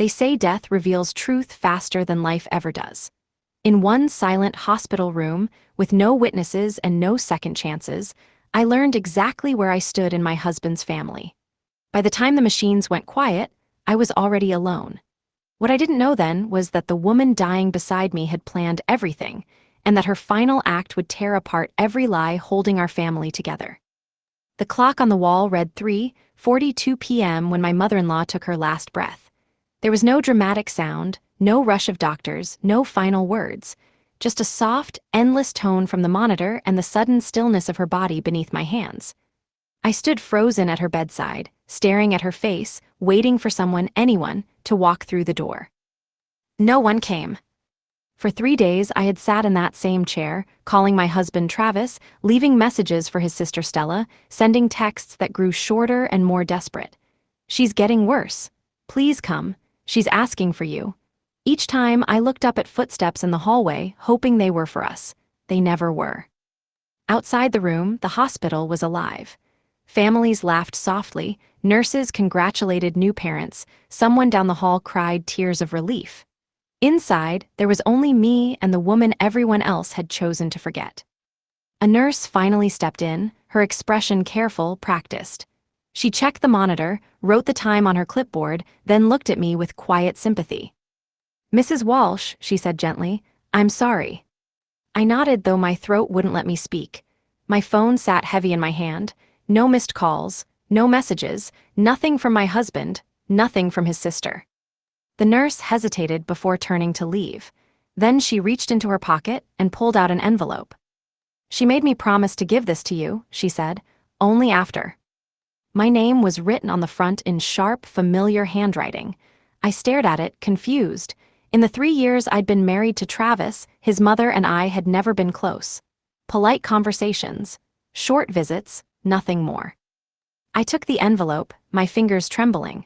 They say death reveals truth faster than life ever does. In one silent hospital room, with no witnesses and no second chances, I learned exactly where I stood in my husband's family. By the time the machines went quiet, I was already alone. What I didn't know then was that the woman dying beside me had planned everything, and that her final act would tear apart every lie holding our family together. The clock on the wall read 3:42 p.m. when my mother-in-law took her last breath. There was no dramatic sound, no rush of doctors, no final words, just a soft, endless tone from the monitor and the sudden stillness of her body beneath my hands. I stood frozen at her bedside, staring at her face, waiting for someone, anyone, to walk through the door. No one came. For 3 days, I had sat in that same chair, calling my husband Travis, leaving messages for his sister Stella, sending texts that grew shorter and more desperate. "She's getting worse. Please come. She's asking for you." Each time, I looked up at footsteps in the hallway, hoping they were for us. They never were. Outside the room, the hospital was alive. Families laughed softly, nurses congratulated new parents, someone down the hall cried tears of relief. Inside, there was only me and the woman everyone else had chosen to forget. A nurse finally stepped in, her expression careful, practiced. She checked the monitor, wrote the time on her clipboard, then looked at me with quiet sympathy. "Mrs. Walsh," she said gently, "I'm sorry." I nodded, though my throat wouldn't let me speak. My phone sat heavy in my hand. No missed calls, no messages, nothing from my husband, nothing from his sister. The nurse hesitated before turning to leave. Then she reached into her pocket and pulled out an envelope. "She made me promise to give this to you," she said, "only after." My name was written on the front in sharp, familiar handwriting. I stared at it, confused. In the 3 years I'd been married to Travis, his mother and I had never been close. Polite conversations, short visits, nothing more. I took the envelope, my fingers trembling.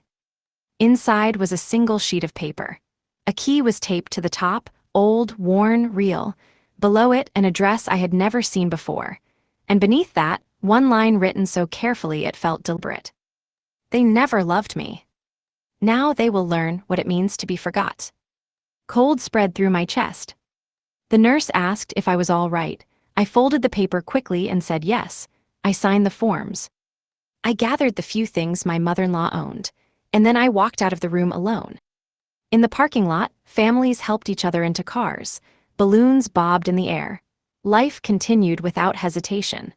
Inside was a single sheet of paper. A key was taped to the top, old, worn, real. Below it, an address I had never seen before. And beneath that, one line written so carefully it felt deliberate. "They never loved me. Now they will learn what it means to be forgot." Cold spread through my chest. The nurse asked if I was all right. I folded the paper quickly and said yes. I signed the forms. I gathered the few things my mother-in-law owned, and then I walked out of the room alone. In the parking lot, families helped each other into cars. Balloons bobbed in the air. Life continued without hesitation.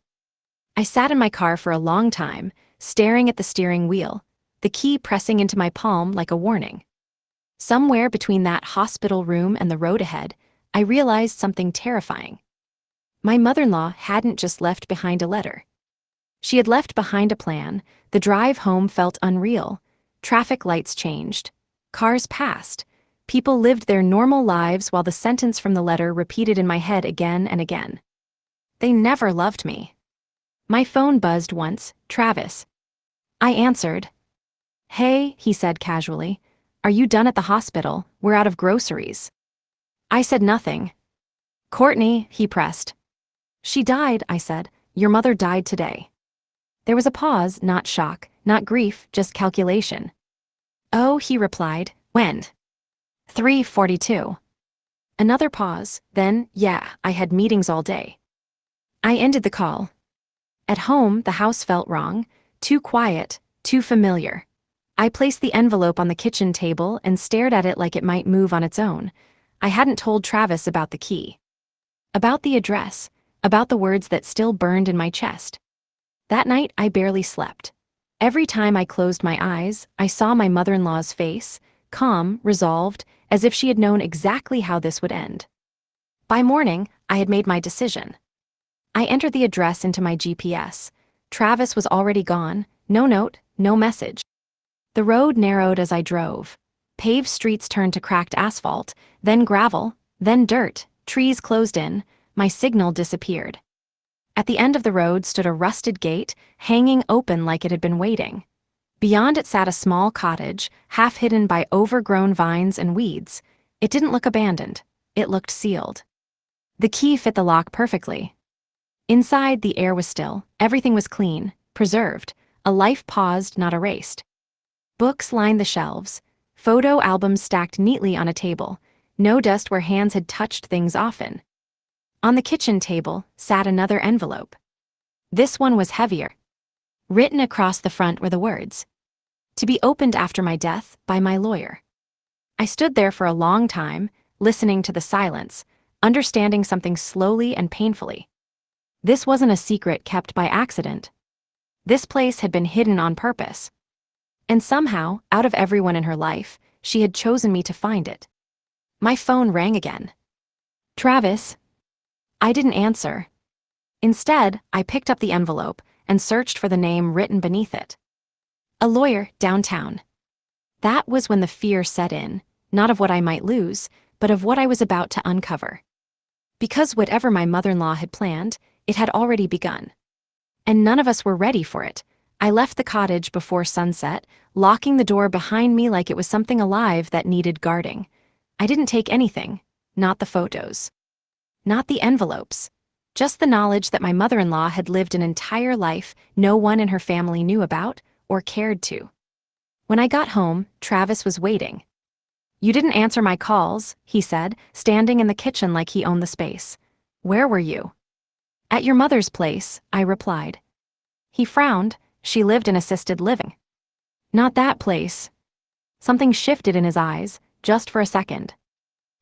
I sat in my car for a long time, staring at the steering wheel, the key pressing into my palm like a warning. Somewhere between that hospital room and the road ahead, I realized something terrifying. My mother-in-law hadn't just left behind a letter. She had left behind a plan. The drive home felt unreal. Traffic lights changed. Cars passed. People lived their normal lives while the sentence from the letter repeated in my head again and again. "They never loved me." My phone buzzed once. "Travis." I answered. "Hey," he said casually. "Are you done at the hospital? We're out of groceries." I said nothing. "Courtney," he pressed. "She died," I said. "Your mother died today." There was a pause, not shock, not grief, just calculation. "Oh," he replied. "When?" 3:42. Another pause, then, "Yeah, I had meetings all day." I ended the call. At home, the house felt wrong, too quiet, too familiar. I placed the envelope on the kitchen table and stared at it like it might move on its own. I hadn't told Travis about the key, about the address, about the words that still burned in my chest. That night, I barely slept. Every time I closed my eyes, I saw my mother-in-law's face, calm, resolved, as if she had known exactly how this would end. By morning, I had made my decision. I entered the address into my GPS. Travis was already gone, no note, no message. The road narrowed as I drove. Paved streets turned to cracked asphalt, then gravel, then dirt, trees closed in, my signal disappeared. At the end of the road stood a rusted gate, hanging open like it had been waiting. Beyond it sat a small cottage, half hidden by overgrown vines and weeds. It didn't look abandoned. It looked sealed. The key fit the lock perfectly. Inside, the air was still. Everything was clean, preserved. A life paused, not erased. Books lined the shelves. Photo albums stacked neatly on a table, no dust where hands had touched things often. On the kitchen table sat another envelope. This one was heavier. Written across the front were the words, "To be opened after my death by my lawyer." I stood there for a long time, listening to the silence, understanding something slowly and painfully. This wasn't a secret kept by accident. This place had been hidden on purpose. And somehow, out of everyone in her life, she had chosen me to find it. My phone rang again. "Travis." I didn't answer. Instead, I picked up the envelope and searched for the name written beneath it. "A lawyer, downtown." That was when the fear set in, not of what I might lose, but of what I was about to uncover. Because whatever my mother-in-law had planned, it had already begun. And none of us were ready for it. I left the cottage before sunset, locking the door behind me like it was something alive that needed guarding. I didn't take anything, not the photos, not the envelopes, just the knowledge that my mother-in-law had lived an entire life no one in her family knew about or cared to. When I got home, Travis was waiting. "You didn't answer my calls," he said, standing in the kitchen like he owned the space. "Where were you?" "At your mother's place," I replied. He frowned. "She lived in assisted living." "Not that place." Something shifted in his eyes, just for a second.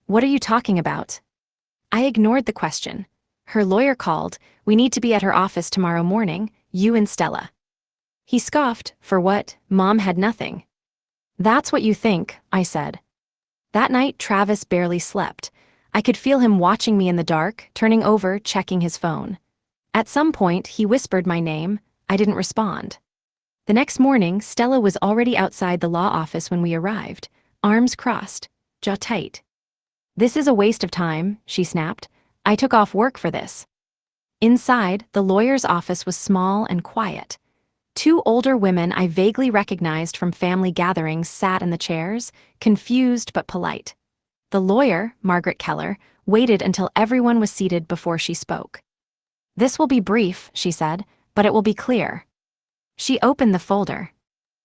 "What are you talking about?" I ignored the question. "Her lawyer called. We need to be at her office tomorrow morning, you and Stella." He scoffed. "For what? Mom had nothing." "That's what you think," I said. That night, Travis barely slept. I could feel him watching me in the dark, turning over, checking his phone. At some point, he whispered my name. I didn't respond. The next morning, Stella was already outside the law office when we arrived, arms crossed, jaw tight. "This is a waste of time," she snapped. "I took off work for this." Inside, the lawyer's office was small and quiet. Two older women I vaguely recognized from family gatherings sat in the chairs, confused but polite. The lawyer, Margaret Keller, waited until everyone was seated before she spoke. "This will be brief," she said, "but it will be clear." She opened the folder.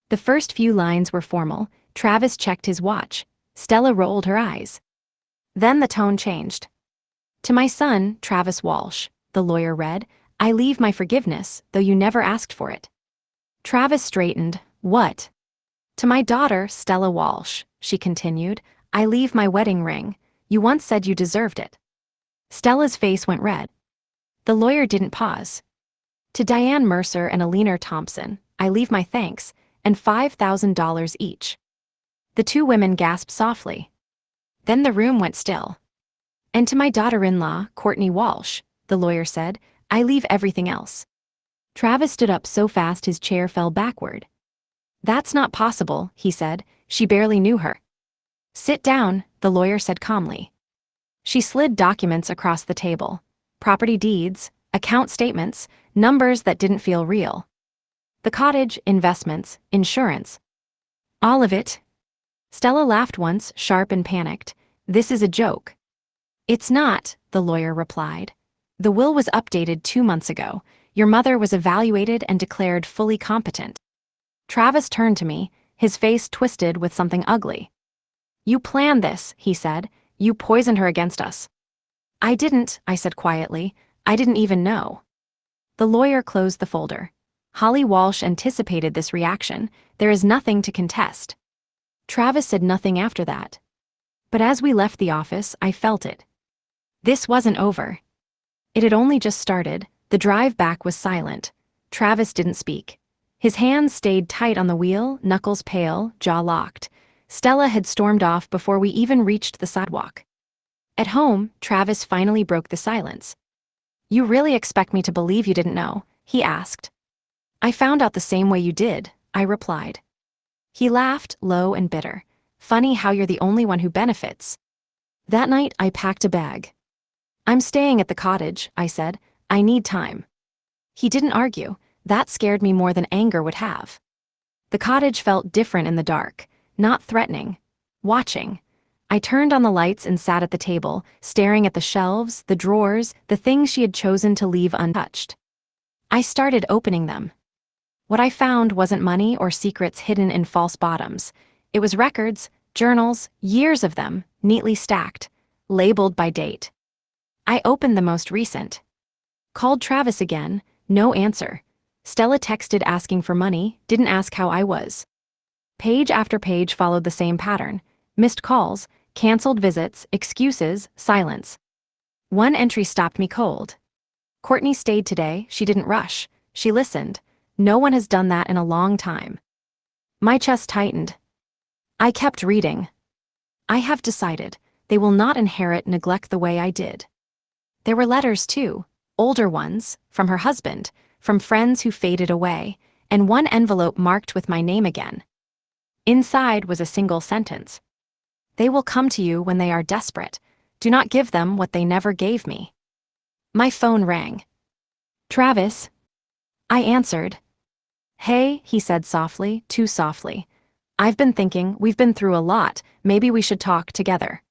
The first few lines were formal. Travis checked his watch. Stella rolled her eyes. Then the tone changed. "To my son, Travis Walsh," the lawyer read, "I leave my forgiveness, though you never asked for it." Travis straightened. "What?" "To my daughter, Stella Walsh," she continued, "I leave my wedding ring. You once said you deserved it." Stella's face went red. The lawyer didn't pause. "To Diane Mercer and Alina Thompson, I leave my thanks, and $5,000 each." The two women gasped softly. Then the room went still. "And to my daughter-in-law, Courtney Walsh," the lawyer said, "I leave everything else." Travis stood up so fast his chair fell backward. "That's not possible," he said. "She barely knew her." "Sit down," the lawyer said calmly. She slid documents across the table. Property deeds, account statements, numbers that didn't feel real. The cottage, investments, insurance. All of it. Stella laughed once, sharp and panicked. "This is a joke." "It's not," the lawyer replied. "The will was updated 2 months ago. Your mother was evaluated and declared fully competent." Travis turned to me, his face twisted with something ugly. "You planned this," he said. "You poisoned her against us." "I didn't," I said quietly. "I didn't even know." The lawyer closed the folder. "Holly Walsh anticipated this reaction. There is nothing to contest." Travis said nothing after that. But as we left the office, I felt it. This wasn't over. It had only just started. The drive back was silent. Travis didn't speak. His hands stayed tight on the wheel, knuckles pale, jaw locked. Stella had stormed off before we even reached the sidewalk. At home, Travis finally broke the silence. "You really expect me to believe you didn't know?" he asked. "I found out the same way you did," I replied. He laughed, low and bitter. "Funny how you're the only one who benefits." That night, I packed a bag. "I'm staying at the cottage," I said. "I need time." He didn't argue. That scared me more than anger would have. The cottage felt different in the dark, not threatening, watching. I turned on the lights and sat at the table, staring at the shelves, the drawers, the things she had chosen to leave untouched. I started opening them. What I found wasn't money or secrets hidden in false bottoms. It was records, Journals, years of them, neatly stacked, labeled by date. I opened the most recent. Called Travis again, no answer. Stella texted asking for money, didn't ask how I was. Page after page followed the same pattern. Missed calls, canceled visits, excuses, silence. One entry stopped me cold. Courtney stayed today, she didn't rush. She listened. No one has done that in a long time. My chest tightened. I kept reading. I have decided they will not inherit neglect the way I did. There were letters too, older ones, from her husband, from friends who faded away, and one envelope marked with my name again. Inside was a single sentence. They will come to you when they are desperate. Do not give them what they never gave me. My phone rang. Travis? I answered. Hey, he said softly, too softly. I've been thinking, we've been through a lot, maybe we should talk together.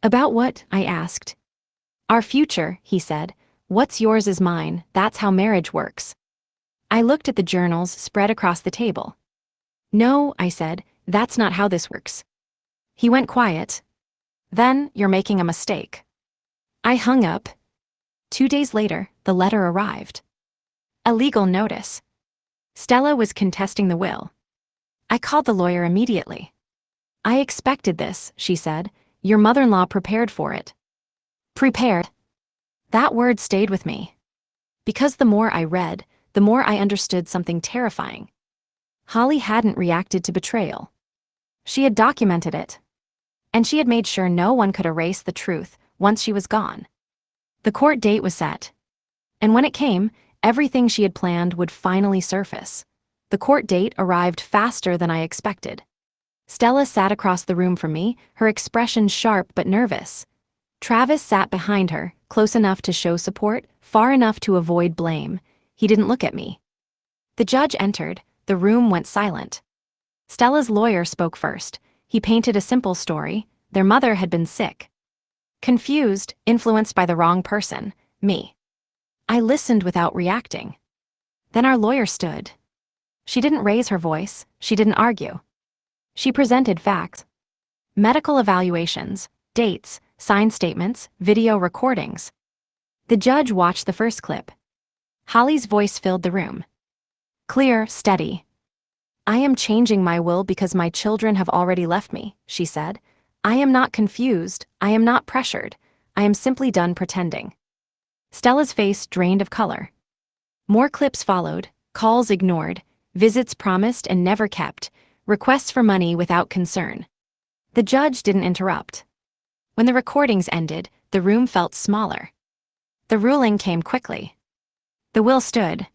About what? I asked. Our future, he said. What's yours is mine, that's how marriage works. I looked at the journals spread across the table. No, I said, that's not how this works. He went quiet. Then, you're making a mistake. I hung up. 2 days later, the letter arrived. A legal notice. Stella was contesting the will. I called the lawyer immediately. I expected this, she said. Your mother-in-law prepared for it. Prepared. That word stayed with me. Because the more I read, the more I understood something terrifying. Holly hadn't reacted to betrayal. She had documented it. And she had made sure no one could erase the truth once she was gone. The court date was set. And when it came, everything she had planned would finally surface. The court date arrived faster than I expected. Stella sat across the room from me, her expression sharp but nervous. Travis sat behind her, close enough to show support, far enough to avoid blame. He didn't look at me. The judge entered. The room went silent. Stella's lawyer spoke first. He painted a simple story. Their mother had been sick. Confused, influenced by the wrong person, me. I listened without reacting. Then our lawyer stood. She didn't raise her voice, she didn't argue. She presented facts. Medical evaluations, dates, signed statements, video recordings. The judge watched the first clip. Holly's voice filled the room. Clear, steady. I am changing my will because my children have already left me, she said. I am not confused, I am not pressured. I am simply done pretending. Stella's face drained of color. More clips followed, calls ignored, visits promised and never kept, requests for money without concern. The judge didn't interrupt. When the recordings ended, the room felt smaller. The ruling came quickly. The will stood.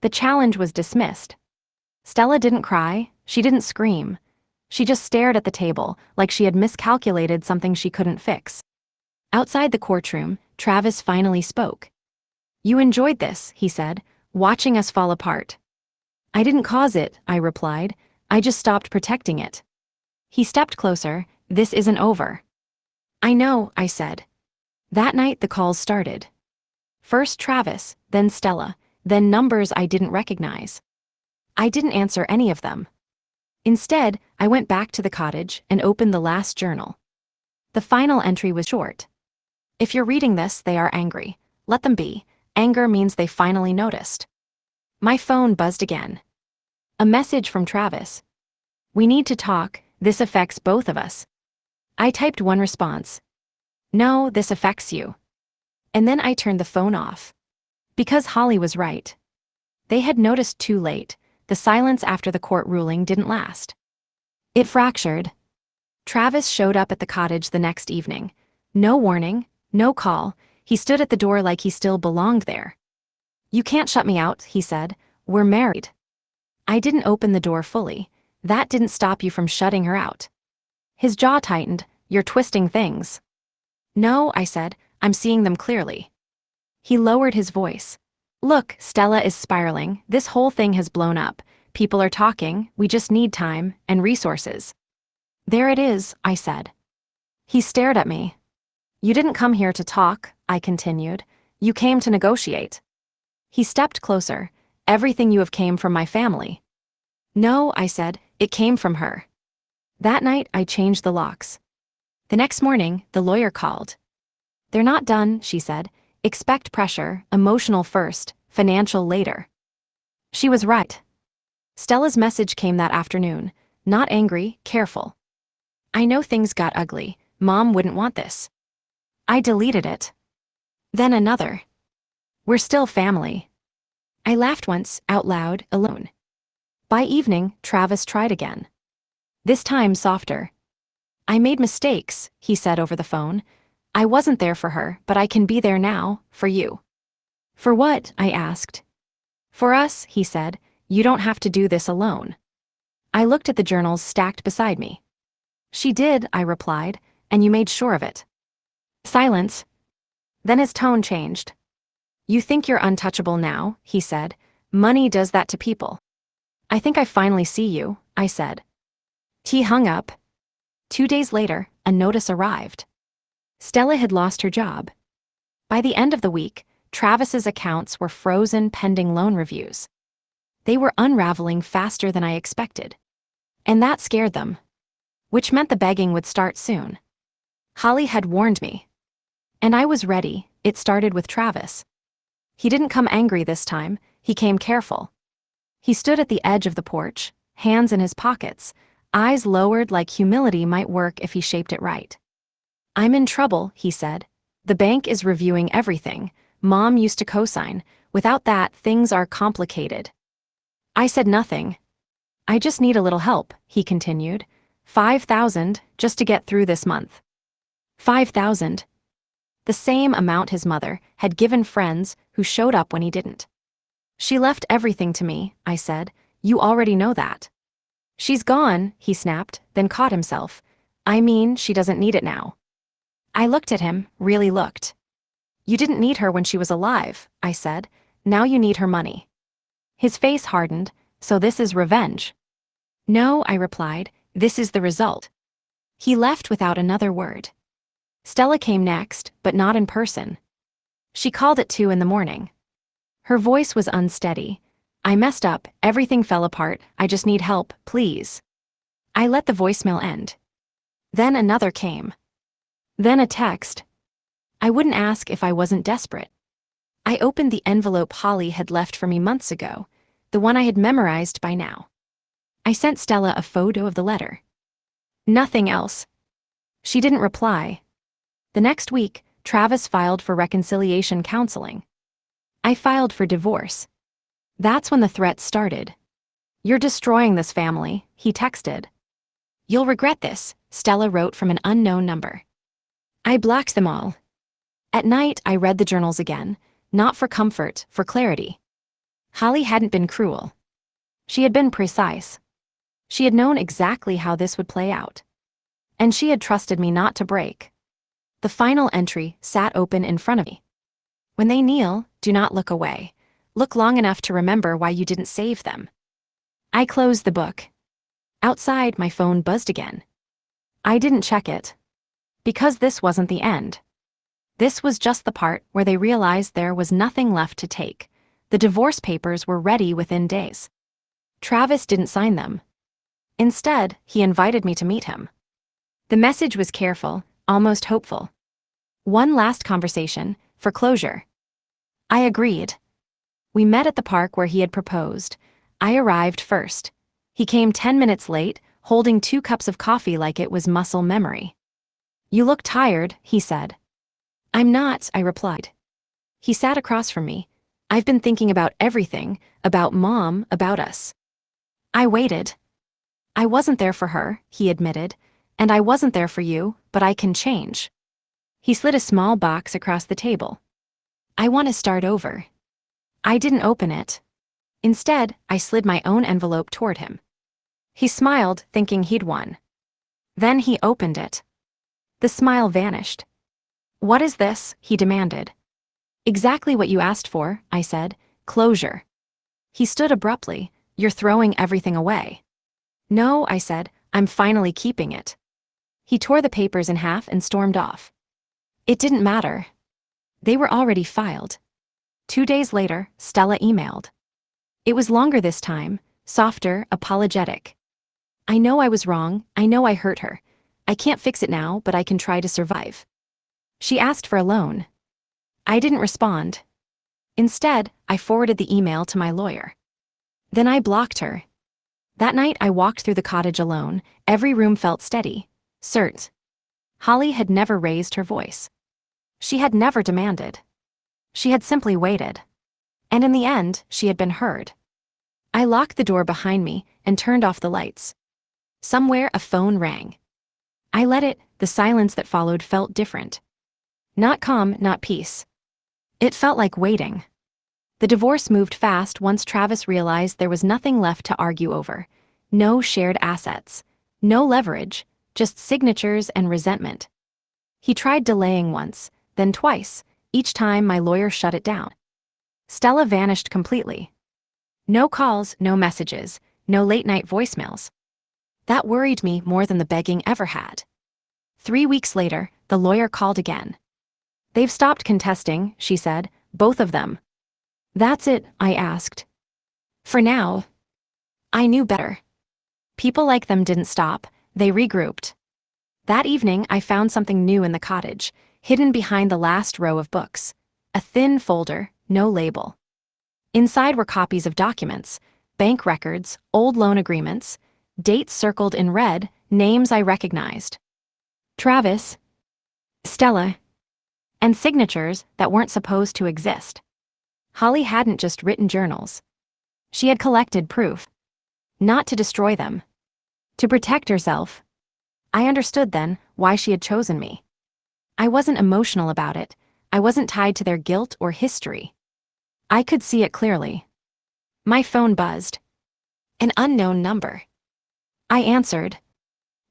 The challenge was dismissed. Stella didn't cry, she didn't scream. She just stared at the table, like she had miscalculated something she couldn't fix. Outside the courtroom, Travis finally spoke. You enjoyed this, he said, watching us fall apart. I didn't cause it, I replied. I just stopped protecting it. He stepped closer. This isn't over. I know, I said. That night the calls started. First Travis, then Stella, then numbers I didn't recognize. I didn't answer any of them. Instead, I went back to the cottage and opened the last journal. The final entry was short. If you're reading this, they are angry. Let them be. Anger means they finally noticed. My phone buzzed again. A message from Travis. We need to talk, this affects both of us. I typed one response. No, this affects you. And then I turned the phone off. Because Holly was right. They had noticed too late. The silence after the court ruling didn't last. It fractured. Travis showed up at the cottage the next evening. No warning, no call. He stood at the door like he still belonged there. You can't shut me out, he said. We're married. I didn't open the door fully. That didn't stop you from shutting her out. His jaw tightened. You're twisting things. No, I said. I'm seeing them clearly. He lowered his voice. Look, Stella is spiraling. This whole thing has blown up. People are talking. We just need time and resources. There it is, I said. He stared at me. You didn't come here to talk, I continued. You came to negotiate. He stepped closer. Everything you have came from my family. No, I said, it came from her. That night, I changed the locks. The next morning, the lawyer called. "They're not done," she said. "Expect pressure, emotional first, financial later." She was right. Stella's message came that afternoon. Not angry, careful. "I know things got ugly. Mom wouldn't want this." I deleted it. Then another. "We're still family." I laughed once, out loud, alone. By evening, Travis tried again. This time softer. "I made mistakes," he said over the phone. "I wasn't there for her, but I can be there now, for you." "For what?" I asked. "For us," he said. "You don't have to do this alone." I looked at the journals stacked beside me. "She did," I replied, "and you made sure of it." Silence. Then his tone changed. "You think you're untouchable now," he said. "Money does that to people." "I think I finally see you," I said. He hung up. 2 days later, a notice arrived. Stella had lost her job. By the end of the week, Travis's accounts were frozen pending loan reviews. They were unraveling faster than I expected. And that scared them. Which meant the begging would start soon. Holly had warned me. And I was ready. It started with Travis. He didn't come angry this time, he came careful. He stood at the edge of the porch, hands in his pockets, eyes lowered like humility might work if he shaped it right. "I'm in trouble," he said. "The bank is reviewing everything. Mom used to co-sign. Without that, things are complicated." I said nothing. "I just need a little help," he continued. 5,000 just to get through this month." 5,000. The same amount his mother had given friends who showed up when he didn't. "She left everything to me," I said. "You already know that." "She's gone," he snapped, then caught himself. "I mean, she doesn't need it now." I looked at him, really looked. "You didn't need her when she was alive," I said. "Now you need her money." His face hardened. "So this is revenge?" "No," I replied. "This is the result." He left without another word. Stella came next, but not in person. She called at 2 in the morning. Her voice was unsteady. "I messed up, everything fell apart, I just need help, please." I let the voicemail end. Then another came. Then a text. I wouldn't ask if I wasn't desperate. I opened the envelope Holly had left for me months ago, the one I had memorized by now. I sent Stella a photo of the letter. Nothing else. She didn't reply. The next week, Travis filed for reconciliation counseling. I filed for divorce. That's when the threats started. "You're destroying this family," he texted. "You'll regret this," Stella wrote from an unknown number. I blocked them all. At night, I read the journals again, not for comfort, for clarity. Holly hadn't been cruel. She had been precise. She had known exactly how this would play out. And she had trusted me not to break. The final entry sat open in front of me. "When they kneel, do not look away. Look long enough to remember why you didn't save them." I closed the book. Outside, my phone buzzed again. I didn't check it. Because this wasn't the end. This was just the part where they realized there was nothing left to take. The divorce papers were ready within days. Travis didn't sign them. Instead, he invited me to meet him. The message was careful, almost hopeful. "One last conversation, for closure." I agreed. We met at the park where he had proposed. I arrived first. He came 10 minutes late, holding 2 cups of coffee like it was muscle memory. "You look tired," he said. "I'm not," I replied. He sat across from me. "I've been thinking about everything, about Mom, about us." I waited. "I wasn't there for her," he admitted, "and I wasn't there for you, but I can change." He slid a small box across the table. "I want to start over." I didn't open it. Instead, I slid my own envelope toward him. He smiled, thinking he'd won. Then he opened it. The smile vanished. "What is this?" he demanded. "Exactly what you asked for," I said. "Closure." He stood abruptly. "You're throwing everything away." "No," I said. "I'm finally keeping it." He tore the papers in half and stormed off. It didn't matter. They were already filed. 2 days later, Stella emailed. It was longer this time, softer, apologetic. I know I was wrong, I know I hurt her. I can't fix it now, but I can try to survive. She asked for a loan. I didn't respond. Instead, I forwarded the email to my lawyer. Then I blocked her. That night I walked through the cottage alone. Every room felt steady. Cert. Holly had never raised her voice. She had never demanded. She had simply waited. And in the end, she had been heard. I locked the door behind me and turned off the lights. Somewhere a phone rang. I let it. The silence that followed felt different. Not calm, not peace. It felt like waiting. The divorce moved fast once Travis realized there was nothing left to argue over. No shared assets. No leverage, just signatures and resentment. He tried delaying once, then twice. Each time my lawyer shut it down. Stella vanished completely. No calls, no messages, no late-night voicemails. That worried me more than the begging ever had. 3 weeks later, the lawyer called again. They've stopped contesting, she said, both of them. That's it, I asked. For now. I knew better. People like them didn't stop, they regrouped. That evening, I found something new in the cottage, hidden behind the last row of books. A thin folder, no label. Inside were copies of documents, bank records, old loan agreements, dates circled in red, names I recognized. Travis, Stella, and signatures that weren't supposed to exist. Holly hadn't just written journals. She had collected proof. Not to destroy them. To protect herself. I understood then why she had chosen me. I wasn't emotional about it. I wasn't tied to their guilt or history. I could see it clearly. My phone buzzed. An unknown number. I answered.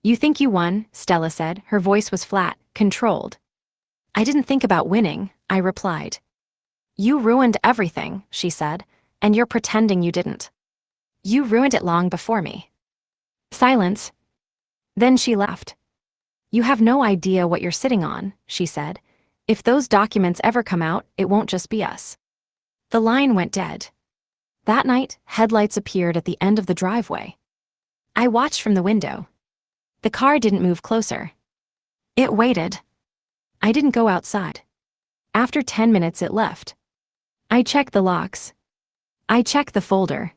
You think you won, Stella said. Her voice was flat, controlled. I didn't think about winning, I replied. You ruined everything, she said, and you're pretending you didn't. You ruined it long before me. Silence. Then she left. You have no idea what you're sitting on, she said. If those documents ever come out, it won't just be us. The line went dead. That night, headlights appeared at the end of the driveway. I watched from the window. The car didn't move closer. It waited. I didn't go outside. After 10 minutes it left. I checked the locks. I checked the folder.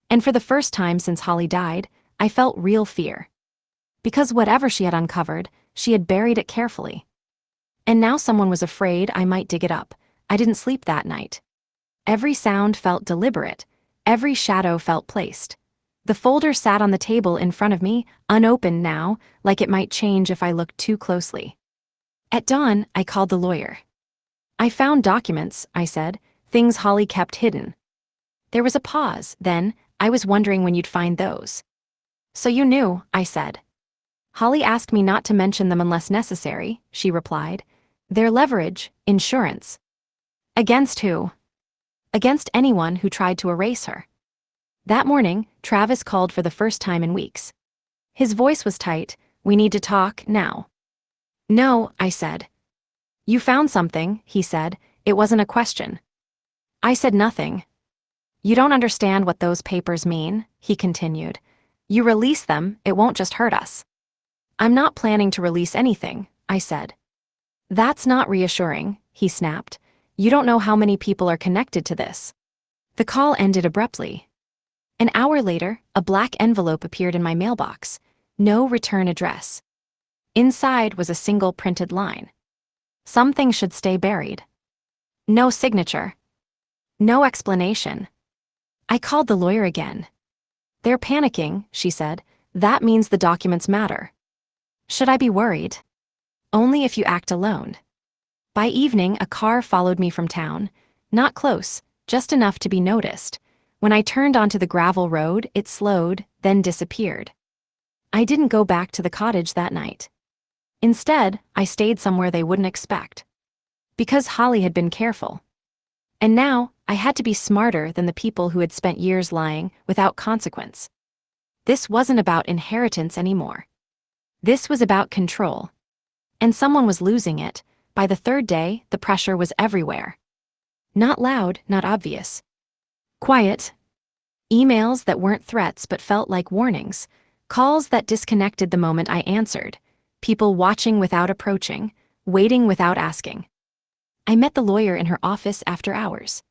And for the first time since Holly died, I felt real fear. Because whatever she had uncovered, she had buried it carefully. And now someone was afraid I might dig it up. I didn't sleep that night. Every sound felt deliberate. Every shadow felt placed. The folder sat on the table in front of me, unopened now, like it might change if I looked too closely. At dawn, I called the lawyer. I found documents, I said, things Holly kept hidden. There was a pause, then, I was wondering when you'd find those. So you knew, I said. Holly asked me not to mention them unless necessary, she replied. Their leverage, insurance. Against who? Against anyone who tried to erase her. That morning, Travis called for the first time in weeks. His voice was tight. We need to talk now. No, I said. You found something, he said. It wasn't a question. I said nothing. You don't understand what those papers mean, he continued. You release them, it won't just hurt us. I'm not planning to release anything, I said. That's not reassuring, he snapped. You don't know how many people are connected to this. The call ended abruptly. An hour later, a black envelope appeared in my mailbox. No return address. Inside was a single printed line. Some things should stay buried. No signature. No explanation. I called the lawyer again. They're panicking, she said. That means the documents matter. Should I be worried? Only if you act alone. By evening, a car followed me from town. Not close, just enough to be noticed. When I turned onto the gravel road, it slowed, then disappeared. I didn't go back to the cottage that night. Instead, I stayed somewhere they wouldn't expect. Because Holly had been careful. And now, I had to be smarter than the people who had spent years lying without consequence. This wasn't about inheritance anymore. This was about control. And someone was losing it. By the third day, the pressure was everywhere. Not loud, not obvious. Quiet. Emails that weren't threats but felt like warnings. Calls that disconnected the moment I answered. People watching without approaching, waiting without asking. I met the lawyer in her office after hours.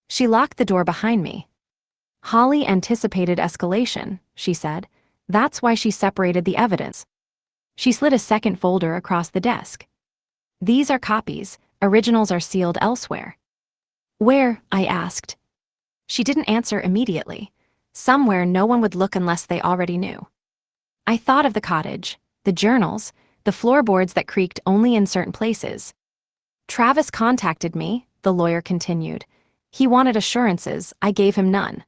She locked the door behind me. Holly anticipated escalation, she said. That's why she separated the evidence. She slid a second folder across the desk. These are copies, originals are sealed elsewhere. Where? I asked. She didn't answer immediately. Somewhere no one would look unless they already knew. I thought of the cottage, the journals, the floorboards that creaked only in certain places. Travis contacted me, the lawyer continued. He wanted assurances, I gave him none.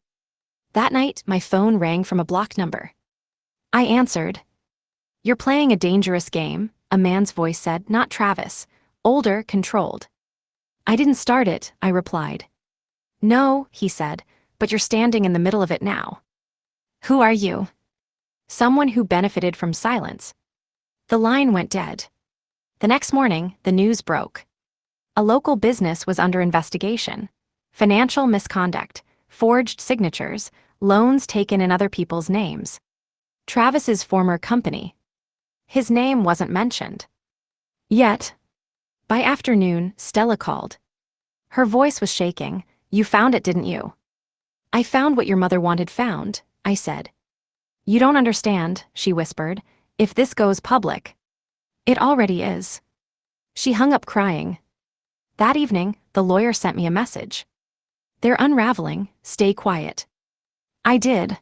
That night, my phone rang from a blocked number. I answered. You're playing a dangerous game, a man's voice said, not Travis. Older, controlled. I didn't start it, I replied. No, he said, but you're standing in the middle of it now. Who are you? Someone who benefited from silence. The line went dead. The next morning, the news broke. A local business was under investigation. Financial misconduct, forged signatures, loans taken in other people's names. Travis's former company. His name wasn't mentioned. Yet, by afternoon, Stella called. Her voice was shaking. You found it, didn't you? I found what your mother wanted found, I said. You don't understand, she whispered. If this goes public. It already is. She hung up crying. That evening, the lawyer sent me a message. They're unraveling, stay quiet. I did.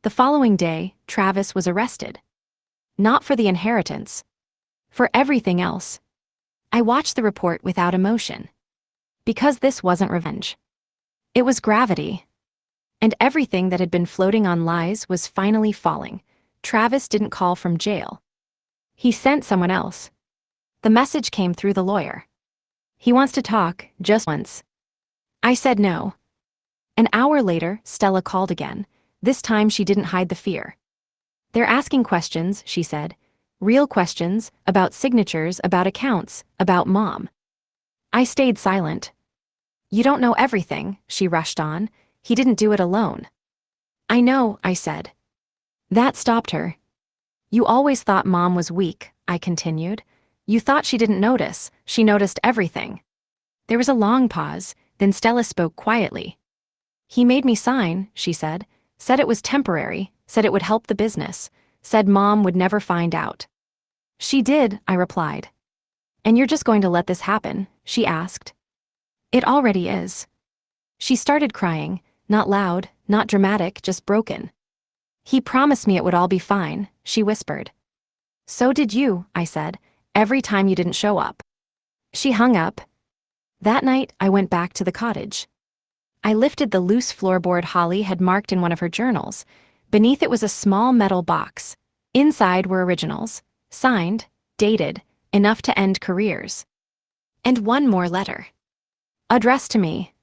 The following day, Travis was arrested. Not for the inheritance. For everything else. I watched the report without emotion. Because this wasn't revenge. It was gravity. And everything that had been floating on lies was finally falling. Travis didn't call from jail. He sent someone else. The message came through the lawyer. He wants to talk, just once. I said no. An hour later, Stella called again. This time she didn't hide the fear. They're asking questions, she said. Real questions, about signatures, about accounts, about Mom. I stayed silent. You don't know everything, she rushed on. He didn't do it alone. I know, I said. That stopped her. You always thought Mom was weak, I continued. You thought she didn't notice, she noticed everything. There was a long pause, then Stella spoke quietly. He made me sign, she said it was temporary, said it would help the business, said Mom would never find out. She did, I replied. And you're just going to let this happen, she asked. It already is. She started crying, not loud, not dramatic, just broken. He promised me it would all be fine, she whispered. So did you, I said, every time you didn't show up. She hung up. That night, I went back to the cottage. I lifted the loose floorboard Holly had marked in one of her journals. Beneath it was a small metal box. Inside were originals, signed, dated, enough to end careers. And one more letter. Addressed to me.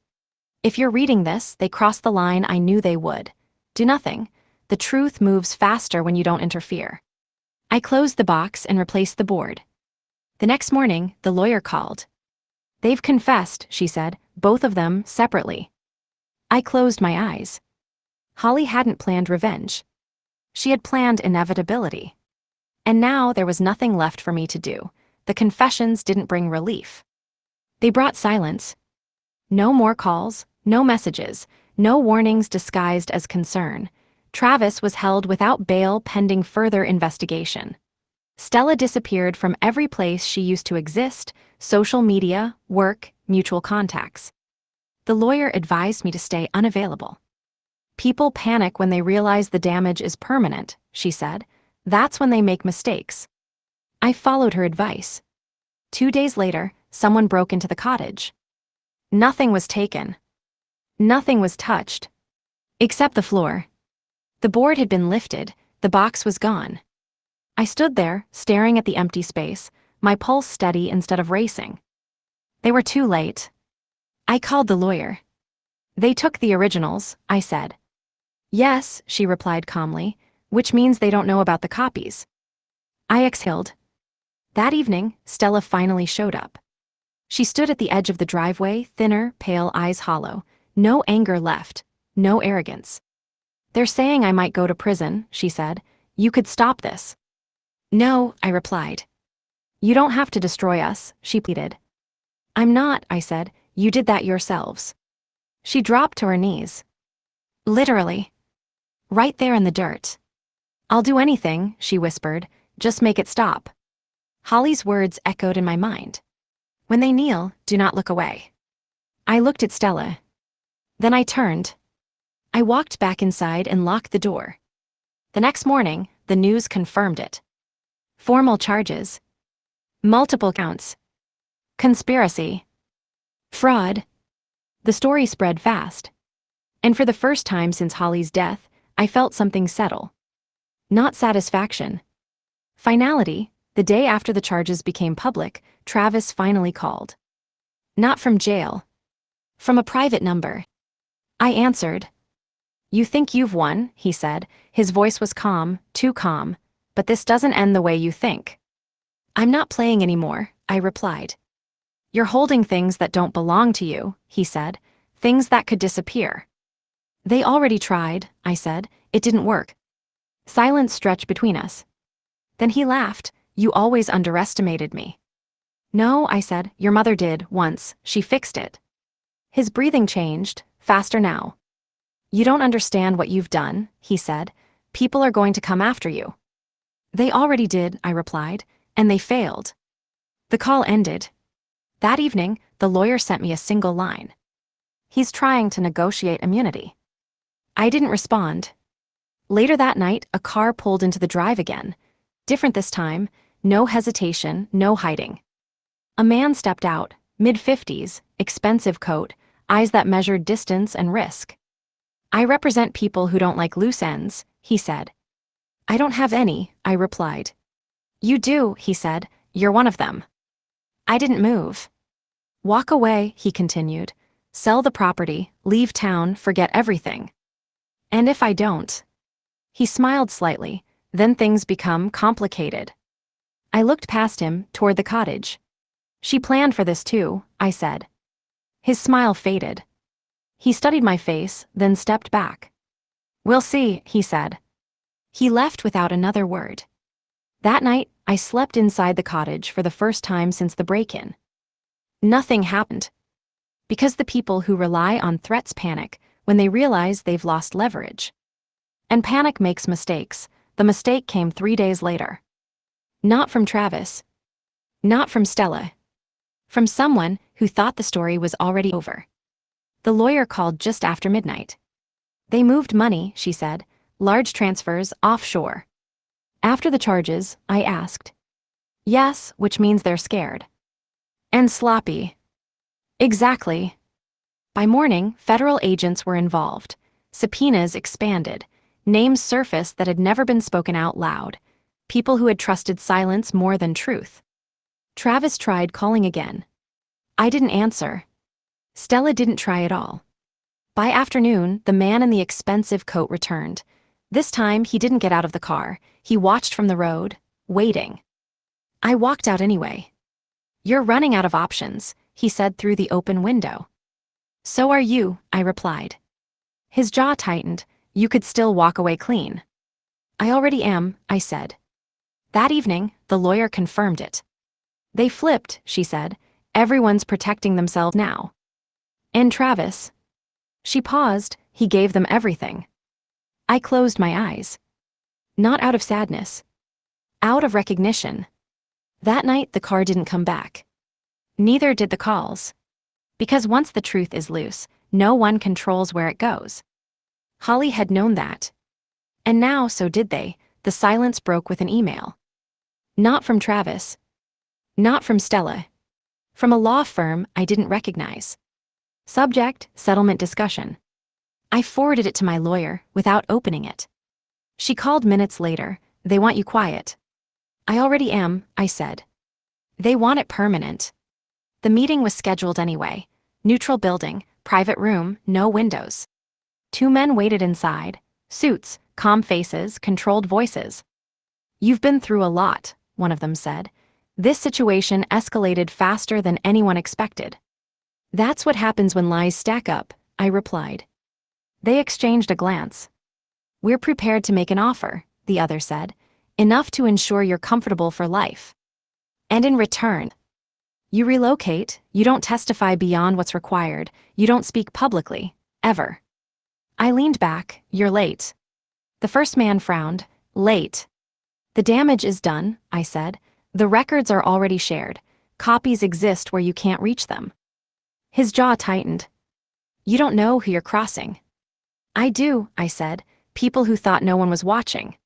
If you're reading this, they crossed the line I knew they would. Do nothing. The truth moves faster when you don't interfere. I closed the box and replaced the board. The next morning, the lawyer called. They've confessed, she said, both of them, separately. I closed my eyes. Holly hadn't planned revenge. She had planned inevitability. And now there was nothing left for me to do. The confessions didn't bring relief. They brought silence. No more calls, no messages, no warnings disguised as concern. Travis was held without bail pending further investigation. Stella disappeared from every place she used to exist, social media, work, mutual contacts. The lawyer advised me to stay unavailable. People panic when they realize the damage is permanent, she said. That's when they make mistakes. I followed her advice. 2 days later, someone broke into the cottage. Nothing was taken. Nothing was touched. Except the floor. The board had been lifted, the box was gone. I stood there, staring at the empty space, my pulse steady instead of racing. They were too late. I called the lawyer. They took the originals, I said. Yes, she replied calmly, which means they don't know about the copies. I exhaled. That evening, Stella finally showed up. She stood at the edge of the driveway, thinner, pale, eyes hollow. No anger left, no arrogance. They're saying I might go to prison, she said. You could stop this. No, I replied. You don't have to destroy us, she pleaded. I'm not, I said. You did that yourselves. She dropped to her knees. Literally. Right there in the dirt. I'll do anything, she whispered. Just make it stop. Holly's words echoed in my mind. When they kneel, do not look away. I looked at Stella. Then I turned. I walked back inside and locked the door. The next morning, the news confirmed it. Formal charges. Multiple counts. Conspiracy. Fraud. The story spread fast. And for the first time since Holly's death, I felt something settle. Not satisfaction. Finality. The day after the charges became public, Travis finally called. Not from jail. From a private number. I answered. You think you've won, he said. His voice was calm, too calm. But this doesn't end the way you think. I'm not playing anymore, I replied. You're holding things that don't belong to you, he said. Things that could disappear. They already tried, I said. It didn't work. Silence stretched between us. Then he laughed. You always underestimated me. No, I said. Your mother did, once. She fixed it. His breathing changed, faster now. You don't understand what you've done, he said. People are going to come after you. They already did, I replied, and they failed. The call ended. That evening, the lawyer sent me a single line. He's trying to negotiate immunity. I didn't respond. Later that night, a car pulled into the drive again. Different this time, no hesitation, no hiding. A man stepped out, mid-50s, expensive coat, eyes that measured distance and risk. I represent people who don't like loose ends, he said. I don't have any, I replied. You do, he said. You're one of them. I didn't move. Walk away, he continued. Sell the property, leave town, forget everything. And if I don't? He smiled slightly, then things become complicated. I looked past him, toward the cottage. She planned for this too, I said. His smile faded. He studied my face, then stepped back. We'll see, he said. He left without another word. That night, I slept inside the cottage for the first time since the break-in. Nothing happened. Because the people who rely on threats panic when they realize they've lost leverage. And panic makes mistakes. The mistake came 3 days later. Not from Travis. Not from Stella. From someone who thought the story was already over. The lawyer called just after midnight. They moved money, she said, large transfers offshore. After the charges, I asked. Yes, which means they're scared. And sloppy. Exactly. By morning, federal agents were involved. Subpoenas expanded. Names surfaced that had never been spoken out loud. People who had trusted silence more than truth. Travis tried calling again. I didn't answer. Stella didn't try at all. By afternoon, the man in the expensive coat returned. This time, he didn't get out of the car. He watched from the road, waiting. I walked out anyway. You're running out of options, he said through the open window. So are you, I replied. His jaw tightened. You could still walk away clean. I already am, I said. That evening, the lawyer confirmed it. They flipped, she said. Everyone's protecting themselves now. And Travis? She paused. He gave them everything. I closed my eyes. Not out of sadness. Out of recognition. That night, the car didn't come back. Neither did the calls. Because once the truth is loose, no one controls where it goes. Holly had known that. And now, so did they. The silence broke with an email. Not from Travis. Not from Stella. From a law firm I didn't recognize. Subject, settlement discussion. I forwarded it to my lawyer without opening it. She called minutes later. They want you quiet. I already am, I said. They want it permanent. The meeting was scheduled anyway. Neutral building, private room, no windows. 2 men waited inside. Suits, calm faces, controlled voices. You've been through a lot, one of them said. This situation escalated faster than anyone expected. That's what happens when lies stack up, I replied. They exchanged a glance. We're prepared to make an offer, the other said. Enough to ensure you're comfortable for life. And in return, you relocate, you don't testify beyond what's required, you don't speak publicly, ever. I leaned back. You're late. The first man frowned. Late. The damage is done, I said. The records are already shared. Copies exist where you can't reach them. His jaw tightened. You don't know who you're crossing. I do, I said. People who thought no one was watching.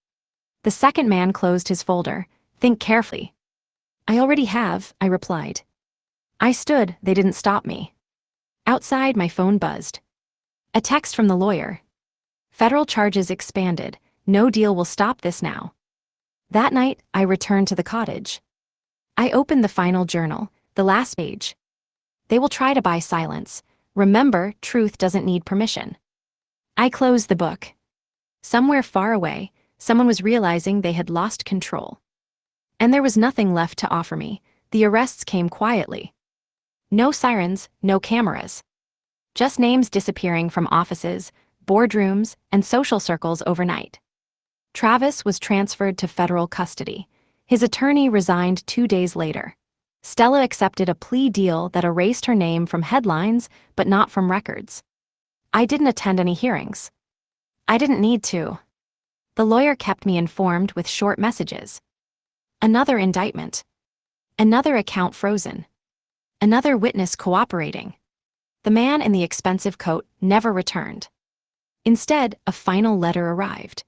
The second man closed his folder. Think carefully. I already have, I replied. I stood. They didn't stop me. Outside, my phone buzzed. A text from the lawyer. Federal charges expanded. No deal will stop this now. That night, I returned to the cottage. I opened the final journal, the last page. They will try to buy silence. Remember, truth doesn't need permission. I closed the book. Somewhere far away, someone was realizing they had lost control. And there was nothing left to offer me. The arrests came quietly. No sirens, no cameras. Just names disappearing from offices, boardrooms, and social circles overnight. Travis was transferred to federal custody. His attorney resigned 2 days later. Stella accepted a plea deal that erased her name from headlines, but not from records. I didn't attend any hearings. I didn't need to. The lawyer kept me informed with short messages. Another indictment. Another account frozen. Another witness cooperating. The man in the expensive coat never returned. Instead, a final letter arrived.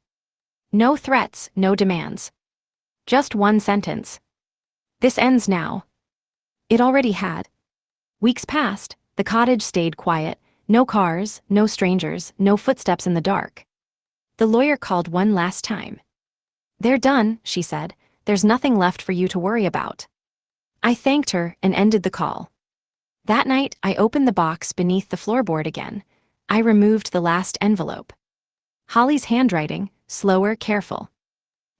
No threats, no demands. Just one sentence. This ends now. It already had. Weeks passed, the cottage stayed quiet, no cars, no strangers, no footsteps in the dark. The lawyer called one last time. They're done, she said. There's nothing left for you to worry about. I thanked her and ended the call. That night, I opened the box beneath the floorboard again. I removed the last envelope. Holly's handwriting, slower, careful.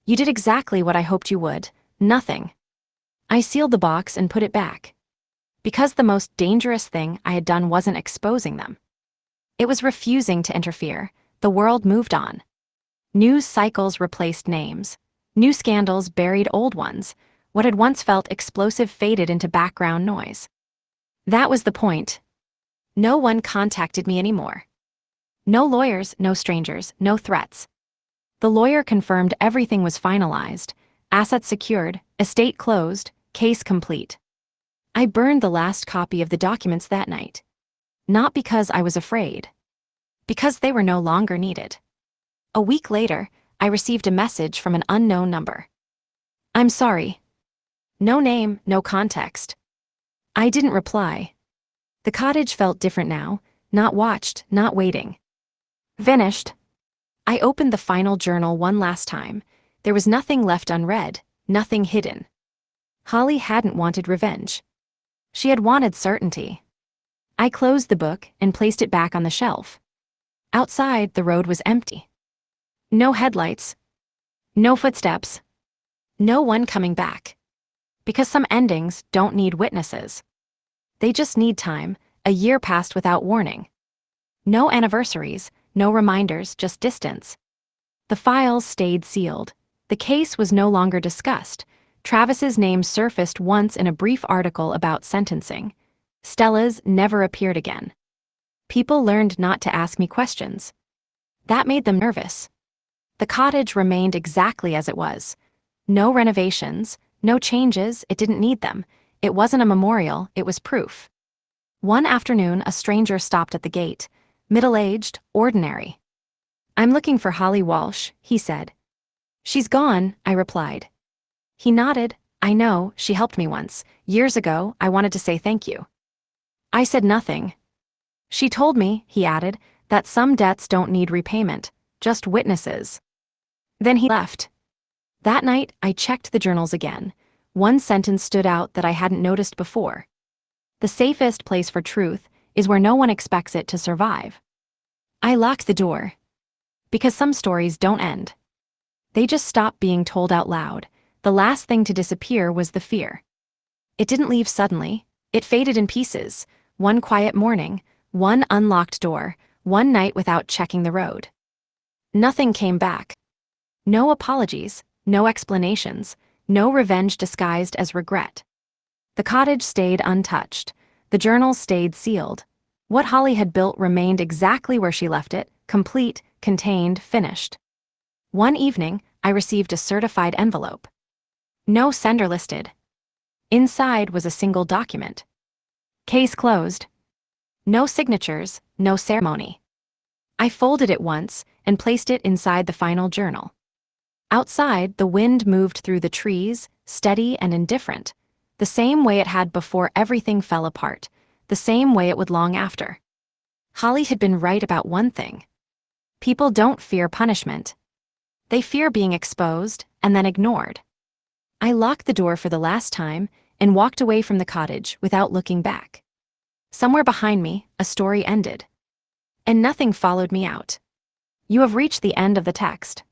You did exactly what I hoped you would. Nothing. I sealed the box and put it back. Because the most dangerous thing I had done wasn't exposing them. It was refusing to interfere. The world moved on. News cycles replaced names. New scandals buried old ones. What had once felt explosive faded into background noise. That was the point. No one contacted me anymore. No lawyers, no strangers, no threats. The lawyer confirmed everything was finalized, assets secured, estate closed, case complete. I burned the last copy of the documents that night. Not because I was afraid. Because they were no longer needed. A week later, I received a message from an unknown number. I'm sorry. No name, no context. I didn't reply. The cottage felt different now, not watched, not waiting. Finished. I opened the final journal one last time. There was nothing left unread, nothing hidden. Holly hadn't wanted revenge. She had wanted certainty. I closed the book and placed it back on the shelf. Outside, the road was empty. No headlights. No footsteps. No one coming back. Because some endings don't need witnesses. They just need time. A year passed without warning. No anniversaries, no reminders, just distance. The files stayed sealed. The case was no longer discussed. Travis's name surfaced once in a brief article about sentencing. Stella's never appeared again. People learned not to ask me questions. That made them nervous. The cottage remained exactly as it was. No renovations, no changes, it didn't need them. It wasn't a memorial, it was proof. One afternoon, a stranger stopped at the gate. Middle-aged, ordinary. I'm looking for Holly Walsh, he said. She's gone, I replied. He nodded. I know, she helped me once. Years ago, I wanted to say thank you. I said nothing. She told me, he added, that some debts don't need repayment, just witnesses. Then he left. That night, I checked the journals again. One sentence stood out that I hadn't noticed before. The safest place for truth is where no one expects it to survive. I locked the door. Because some stories don't end. They just stop being told out loud. The last thing to disappear was the fear. It didn't leave suddenly. It faded in pieces. One quiet morning, one unlocked door, one night without checking the road. Nothing came back. No apologies, no explanations, no revenge disguised as regret. The cottage stayed untouched. The journals stayed sealed. What Holly had built remained exactly where she left it, complete, contained, finished. One evening, I received a certified envelope. No sender listed. Inside was a single document. Case closed. No signatures, no ceremony. I folded it once and placed it inside the final journal. Outside, the wind moved through the trees, steady and indifferent, the same way it had before everything fell apart, the same way it would long after. Holly had been right about one thing. People don't fear punishment. They fear being exposed and then ignored. I locked the door for the last time and walked away from the cottage without looking back. Somewhere behind me, a story ended. And nothing followed me out. You have reached the end of the text.